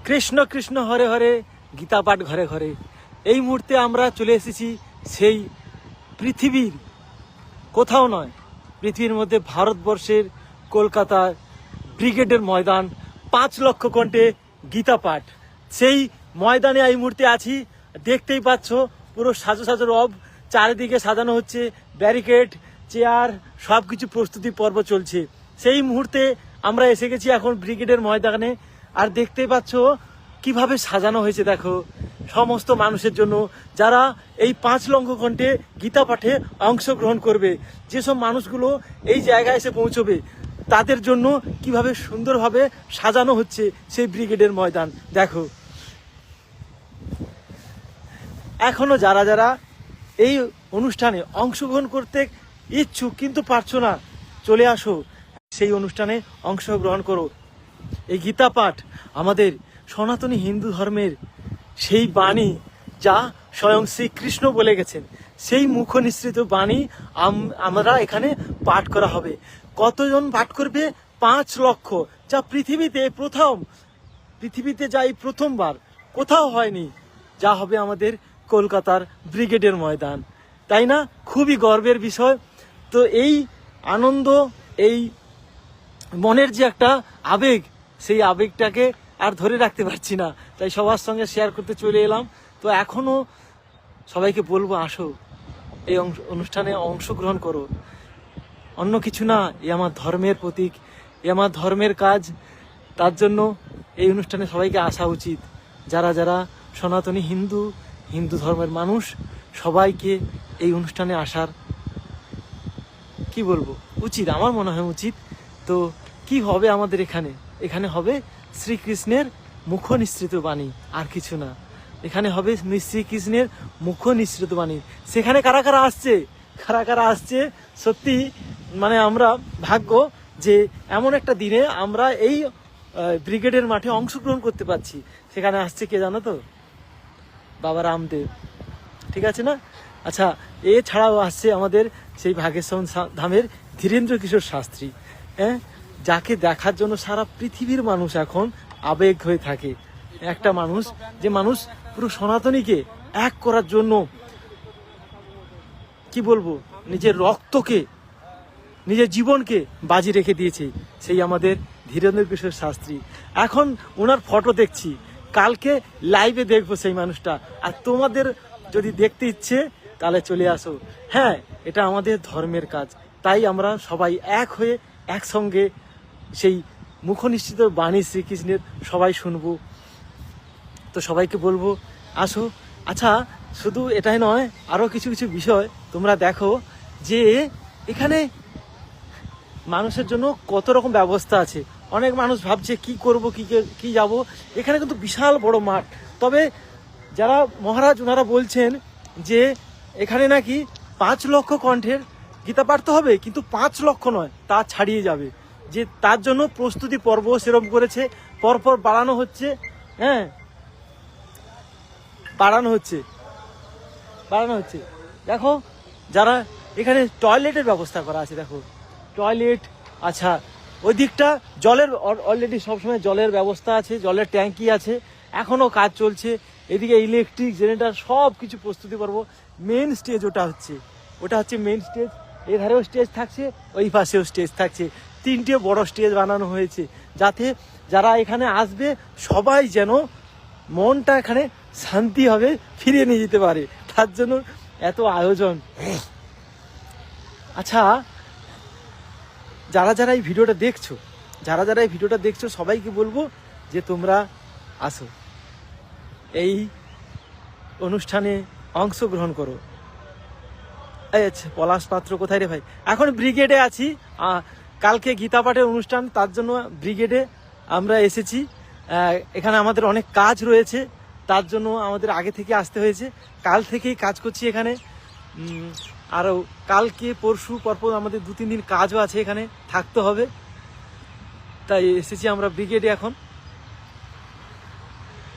কৃষ্ণ কৃষ্ণ হরে হরে, গীতা পাঠ ঘরে ঘরে। এই মুহূর্তে আমরা চলে এসেছি সেই পৃথিবীর কোথাও নয়, পৃথিবীর মধ্যে ভারতবর্ষের কলকাতার ব্রিগেডের ময়দান, 5 লক্ষ কণ্ঠে গীতা পাঠ। সেই ময়দানে এই মুহূর্তে আছি। দেখতেই পাচ্ছ পুরো সাজো সাজো রব, চারিদিকে সাজানো হচ্ছে, ব্যারিকেড, চেয়ার, সব কিছু প্রস্তুতি পর্ব চলছে। সেই মুহূর্তে আমরা এসে গেছি এখন ব্রিগেডের ময়দানে। আর দেখতেই পাচ্ছ কিভাবে সাজানো হয়েছে, দেখো, সমস্ত মানুষের জন্য যারা এই 5 লক্ষ কণ্ঠে গীতা পাঠে অংশগ্রহণ করবে। যেসব মানুষগুলো এই জায়গায় এসে পৌঁছবে তাদের জন্য কিভাবে সুন্দরভাবে সাজানো হচ্ছে সেই ব্রিগেডের ময়দান। দেখো, এখনো যারা যারা এই অনুষ্ঠানে অংশগ্রহণ করতে ইচ্ছুক কিন্তু পারছো না, চলে আসো, সেই অনুষ্ঠানে অংশগ্রহণ করো। এই গীতা পাঠ আমাদের সনাতনী হিন্দু ধর্মের সেই বাণী, যা স্বয়ং শ্রীকৃষ্ণ বলে গেছেন, সেই মুখ নিঃসৃত বাণী আমরা এখানে পাঠ করা হবে। কতজন পাঠ করবে? 5 লক্ষ, যা পৃথিবীতে প্রথম, পৃথিবীতে যা এই প্রথমবার, কোথাও হয়নি। যা হবে আমাদের কলকাতার ব্রিগেডের ময়দান, তাই না? খুবই গর্বের বিষয়। তো এই আনন্দ, এই মনের যে একটা আবেগ, সেই আবেগটাকে আর ধরে রাখতে পারছি না, তাই সবার সঙ্গে শেয়ার করতে চলে এলাম। তো এখনো সবাইকে বলবো, আসো, এই অনুষ্ঠানে অংশগ্রহণ করো। অন্য কিছু না, এ আমার ধর্মের প্রতীক, এ আমার ধর্মের কাজ। তার জন্য এই অনুষ্ঠানে সবাইকে আসা উচিত। যারা যারা সনাতনী হিন্দু ধর্মের মানুষ, সবাইকে এই অনুষ্ঠানে আসার, কি বলবো, উচিত, আমার মনে হয় উচিত। তো কি হবে আমাদের এখানে হবে শ্রীকৃষ্ণের মুখ নিঃসৃত বাণী, আর কিছু না। এখানে হবে শ্রীকৃষ্ণের মুখ নিঃসৃত বাণী। সেখানে কারা কারা আসছে সত্যি, মানে আমরা ভাগ্য যে এমন একটা দিনে আমরা এই ব্রিগেডের মাঠে অংশগ্রহণ করতে পারছি। সেখানে আসছে কে জানো তো? বাবা রামদেব, ঠিক আছে না? আচ্ছা, এছাড়াও আসছে আমাদের সেই ভাগেশ্বর ধামের ধীরেন্দ্র কিশোর শাস্ত্রী, হ্যাঁ, যাকে দেখার জন্য সারা পৃথিবীর মানুষ এখন আবেগ হয়ে থাকে। একটা মানুষ, যে মানুষ পুরো সনাতনীকে এক করার জন্য, কি বলবো, নিজের রক্তকে, নিজের জীবনকে বাজি রেখে দিয়েছে, সেই আমাদের ধীরেন্দ্র কিশোর শাস্ত্রী। এখন ওনার ফটো দেখছি, কালকে লাইভে দেখবো সেই মানুষটা। আর তোমাদের যদি দেখতে ইচ্ছে তাহলে চলে আসো। হ্যাঁ, এটা আমাদের ধর্মের কাজ, তাই আমরা সবাই এক হয়ে একসঙ্গে সেই মুখনিশ্চিত বাণী শ্রীকৃষ্ণের সবাই শুনবো। তো সবাইকে বলবো, আসো। আচ্ছা, শুধু এটাই নয়, আরও কিছু কিছু বিষয় তোমরা দেখো, যে এখানে মানুষের জন্য কত রকম ব্যবস্থা আছে। অনেক মানুষ ভাবছে কি করব, কি যাব। এখানে কিন্তু বিশাল বড় মাঠ। তবে যারা মহারাজ, ওনারা বলছেন যে এখানে নাকি 5 লক্ষ কণ্ঠের গীতা পাঠ তো হবে, কিন্তু 5 লক্ষ নয়, তা ছাড়িয়ে যাবে। যে তার জন্য প্রস্তুতি পর্ব সেরকম করেছে, পরপর বাড়ানো হচ্ছে। হ্যাঁ, বাড়ানো হচ্ছে। দেখো, যারা এখানে টয়লেটের ব্যবস্থা করা আছে, দেখো, টয়লেট। আচ্ছা, ওই দিকটা জলের অলরেডি সবসময় জলের ব্যবস্থা আছে, জলের ট্যাঙ্কি আছে, এখনও কাজ চলছে। এদিকে ইলেকট্রিক জেনারেটর, সব কিছু প্রস্তুতি পর্ব। মেন স্টেজ ওটা হচ্ছে মেন স্টেজ। এধারেও স্টেজ থাকছে, ওই পাশেও স্টেজ থাকছে। 3টে বড় স্টেজ বানানো হয়েছে, যাতে যারা এখানে আসবে সবাই যেন মনটা এখানে শান্তি হবে, ফিরিয়ে নিয়ে যেতে পারে, তার জন্য এত আয়োজন। আচ্ছা, যারা এই ভিডিওটা দেখছো, সবাইকে বলবো যে তোমরা আসো, এই অনুষ্ঠানে অংশগ্রহণ করো। আচ্ছা, পলাশ পাত্র কোথায় রে ভাই? এখন ব্রিগেডে আছি, কালকে গীতা পাঠের অনুষ্ঠান, তার জন্য ব্রিগেডে আমরা এসেছি। এখানে আমাদের অনেক কাজ রয়েছে, তার জন্য আমাদের আগে থেকে আসতে হয়েছে। কাল থেকেই কাজ করছি এখানে। আরও কালকে পরশু পরপর আমাদের 2-3 দিন কাজও আছে, এখানে থাকতে হবে, তাই এসেছি আমরা ব্রিগেডে এখন।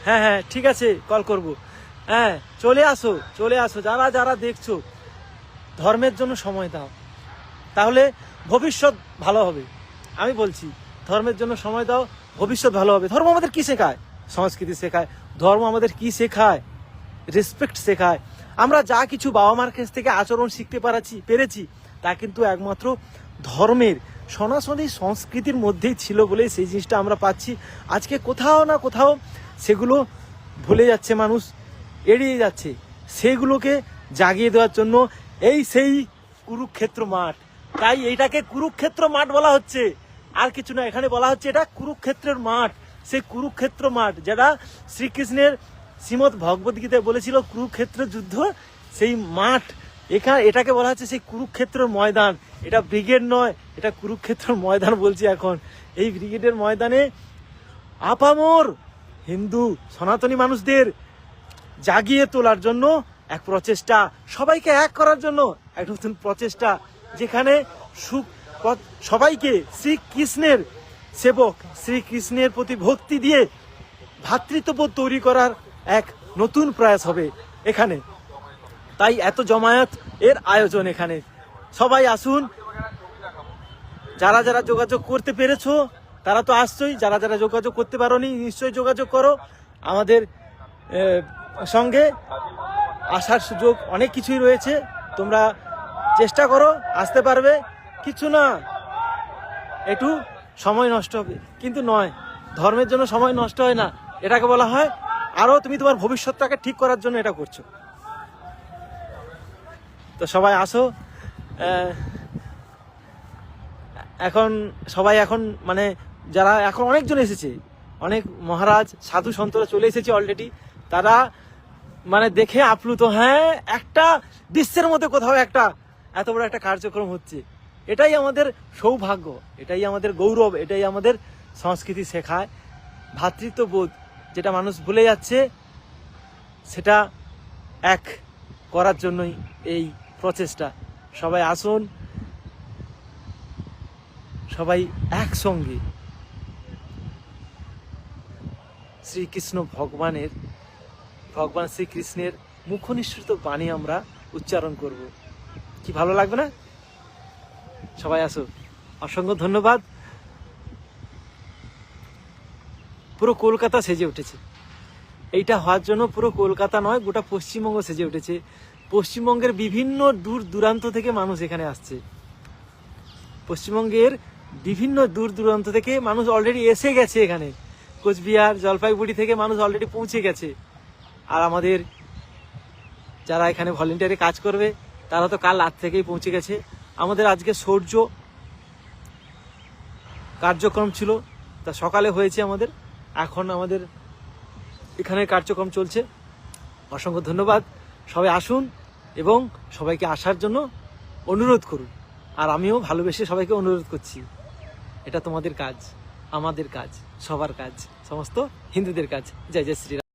হ্যাঁ, ঠিক আছে, কল করব। হ্যাঁ, চলে আসো, যারা দেখছো, ধর্মের জন্য সময় দাও, তাহলে ভবিষ্যৎ ভালো হবে। আমি বলছি, ধর্মের জন্য সময় দাও, ভবিষ্যৎ ভালো হবে। ধর্ম আমাদের কি শেখায়? সংস্কৃতি শেখায়। ধর্ম আমাদের কি শেখায়? রেসপেক্ট শেখায়। আমরা যা কিছু বাবা মার কাছ থেকে আচরণ শিখতে পেরেছি তা কিন্তু একমাত্র ধর্মের সনাতনী সংস্কৃতির মধ্যেই ছিল বলে সেই জিনিসটা আমরা পাচ্ছি। আজকে কোথাও না কোথাও সেগুলো ভুলে যাচ্ছে মানুষ, এড়িয়ে যাচ্ছে। সেগুলোকে জাগিয়ে দেওয়ার জন্য সেই কুরুক্ষেত্র মাঠ, তাই এইটাকে কুরুক্ষেত্র মাঠ বলা হচ্ছে, আর কিছু না। এখানে বলা হচ্ছে এটা কুরুক্ষেত্রের মাঠ। সেই কুরুক্ষেত্র মাঠ যেটা শ্রীকৃষ্ণের শ্রীমদ্ ভগবদ গীতায় বলেছিল কুরুক্ষেত্র যুদ্ধ, সেই মাঠ এটাকে বলা হচ্ছে সেই কুরুক্ষেত্রের ময়দান। এটা ব্রিগেড নয়, এটা কুরুক্ষেত্রের ময়দান বলছি এখন। এই ব্রিগেডের ময়দানে আপামর হিন্দু সনাতনী মানুষদের জাগিয়ে তোলার জন্য এক প্রচেষ্টা, সবাইকে এক করার জন্য এক নতুন প্রচেষ্টা, যেখানে সবাইকে শ্রীকৃষ্ণের সেবক, শ্রীকৃষ্ণের প্রতি ভক্তি দিয়ে ভ্রাতৃত্ববোধ তৈরি করার এক নতুন প্রয়াস হবে এখানে। তাই এত জমায়েত এর আয়োজন এখানে। সবাই আসুন। যারা যারা যোগাযোগ করতে পেরেছো তারা তো আসছোই, যারা যারা যোগাযোগ করতে পারোনি নিশ্চয়ই যোগাযোগ করো। আমাদের সঙ্গে আসার সুযোগ অনেক কিছুই রয়েছে, তোমরা চেষ্টা করো, আসতে পারবে। কিছু না, একটু সময় নষ্ট হবে, কিন্তু নয়, ধর্মের জন্য সময় নষ্ট হয় না। এটাকে বলা হয় আরো তুমি তোমার ভবিষ্যৎটাকে ঠিক করার জন্য এটা করছো। তো সবাই আসো। এখন সবাই এখন মানে যারা এখন অনেকজন এসেছে, অনেক মহারাজ সাধু সন্তরা চলে এসেছে অলরেডি, তারা মানে দেখে আপ্লুত। হ্যাঁ, একটা বিশ্বের মধ্যে কোথাও একটা এত বড় একটা কার্যক্রম হচ্ছে, এটাই আমাদের সৌভাগ্য, এটাই আমাদের গৌরব, এটাই আমাদের সংস্কৃতি শেখায়। ভ্রাতৃত্ববোধ যেটা মানুষ ভুলে যাচ্ছে, সেটা এক করার জন্যই এই প্রচেষ্টা। সবাই আসুন, সবাই একসঙ্গে শ্রীকৃষ্ণ ভগবান শ্রীকৃষ্ণের মুখনিসৃত বাণী আমরা উচ্চারণ করব। কি ভালো লাগবে না? সবাই আসো। অসংখ্য ধন্যবাদ। পুরো কলকাতা সেজে উঠেছে। এইটা হওয়ার জন্য পুরো কলকাতা নয়, গোটা পশ্চিমবঙ্গ সেজে উঠেছে। পশ্চিমবঙ্গের বিভিন্ন দূর দূরান্ত থেকে মানুষ এখানে আসছে। পশ্চিমবঙ্গের বিভিন্ন দূর দূরান্ত থেকে মানুষ অলরেডি এসে গেছে এখানে। কোচবিহার, জলপাইগুড়ি থেকে মানুষ অলরেডি পৌঁছে গেছে। আর আমাদের যারা এখানে ভলেন্টিয়ারে কাজ করবে তারা তো কাল রাত থেকেই পৌঁছে গেছে। আমাদের আজকে সূর্য কার্যক্রম ছিল, তা সকালে হয়েছে আমাদের, এখন আমাদের এখানে কার্যক্রম চলছে। অসংখ্য ধন্যবাদ। সবাই আসুন এবং সবাইকে আসার জন্য অনুরোধ করুন। আর আমিও ভালোবেসে সবাইকে অনুরোধ করছি। এটা তোমাদের কাজ, আমাদের কাজ, সবার কাজ, সমস্ত হিন্দুদের কাজ। জয় জয় শ্রীরাম।